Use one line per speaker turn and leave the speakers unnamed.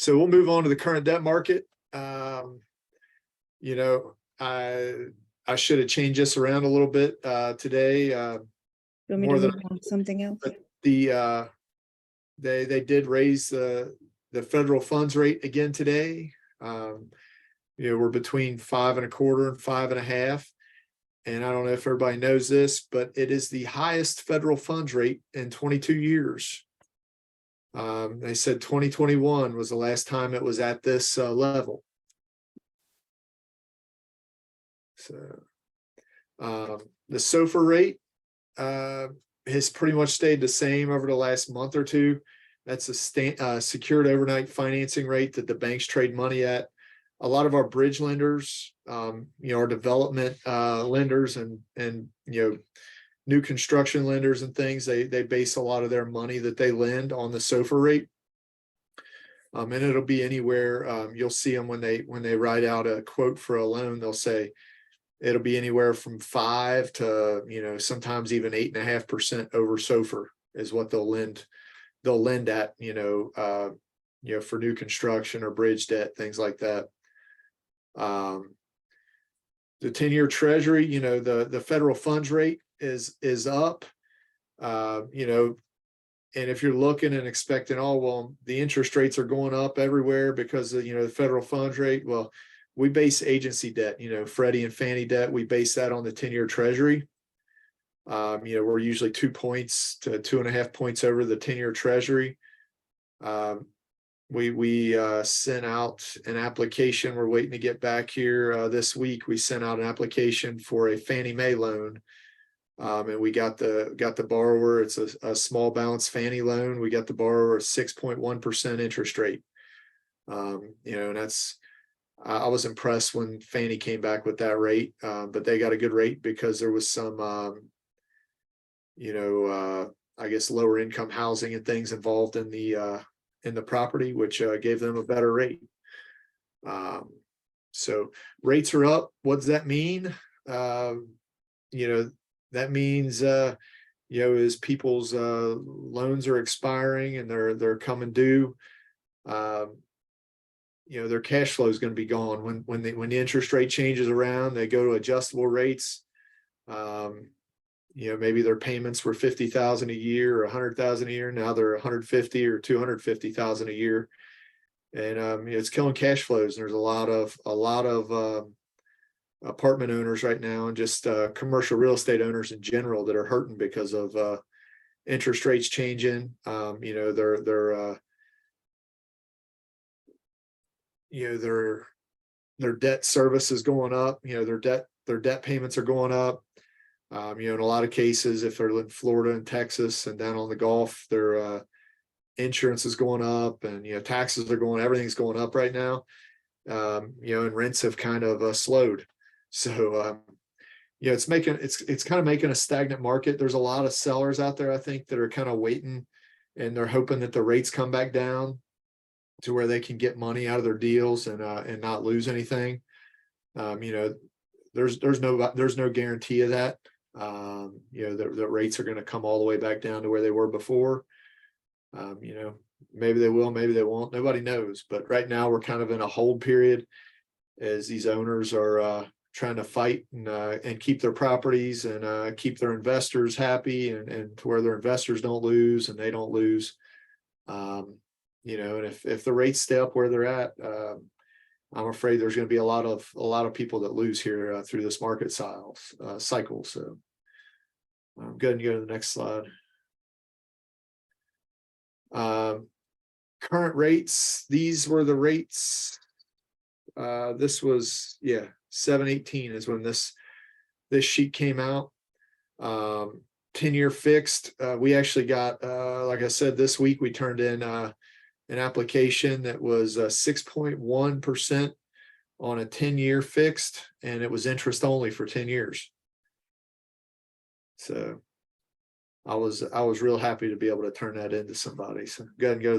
So we'll move on to the current debt market. You know, I should have changed this around a little bit today.
You want me
More
to
than
move on to something else?
but they did raise the federal funds rate again today. You know, we're between 5.25% and 5.5%. And I don't know if everybody knows this, but it is the highest federal funds rate in 22 years. They said 2021 was the last time it was at this level. So the SOFR rate has pretty much stayed the same over the last month or two. That's a secured overnight financing rate that the banks trade money at. A lot of our bridge lenders, you know, our development lenders and you know, new construction lenders and things, they base a lot of their money that they lend on the SOFR rate. And it'll be anywhere. You'll see them when they write out a quote for a loan, they'll say it'll be anywhere from 5 to, you know, sometimes even 8.5% over SOFR is what they'll lend. They'll lend at, you know, for new construction or bridge debt, things like that. The 10-year Treasury, you know, the federal funds rate is up, you know, and if you're looking and expecting, oh, well, the interest rates are going up everywhere because of, you know, the federal funds rate. Well, we base agency debt, you know, Freddie and Fannie debt. We base that on the 10-year Treasury. You know, we're usually 2 points to 2.5 points over the 10-year Treasury. We sent out an application. We're waiting to get back here this week. We sent out an application for a Fannie Mae loan, and we got the borrower. It's a small balance Fannie loan. We got the borrower a 6.1% interest rate. You know, and that's I was impressed when Fannie came back with that rate, but they got a good rate because there was some you know, I guess lower income housing and things involved in the property, which gave them a better rate. So rates are up. What does that mean? You know, that means you know, as people's loans are expiring and they're coming due, you know, their cash flow is going to be gone when the interest rate changes around. They go to adjustable rates. You know, maybe their payments were $50,000 a year or $100,000 a year. Now they're $150,000 or $250,000 a year, and it's killing cash flows. And there's a lot of apartment owners right now, and just commercial real estate owners in general, that are hurting because of interest rates changing. You know, their debt service is going up. You know, their debt payments are going up. You know, in a lot of cases, if they're in Florida and Texas and down on the Gulf, their insurance is going up, and, you know, taxes are everything's going up right now. You know, and rents have kind of slowed. So, you know, it's kind of making a stagnant market. There's a lot of sellers out there, I think, that are kind of waiting, and they're hoping that the rates come back down to where they can get money out of their deals and not lose anything. You know, there's no guarantee of that. You know, the rates are going to come all the way back down to where they were before. You know, maybe they will, maybe they won't. Nobody knows. But right now we're kind of in a hold period as these owners are trying to fight and keep their properties and keep their investors happy, and to where their investors don't lose and they don't lose. You know, and if the rates stay up where they're at, I'm afraid there's going to be a lot of people that lose here through this market cycle. So I'm going to go to the next slide. Current rates. These were the rates. This was 7/18 is when this sheet came out. 10-year fixed. We actually got, like I said, this week we turned in an application that was 6.1% on a 10-year fixed, and it was interest only for 10 years. So I was real happy to be able to turn that into somebody. So go ahead and go to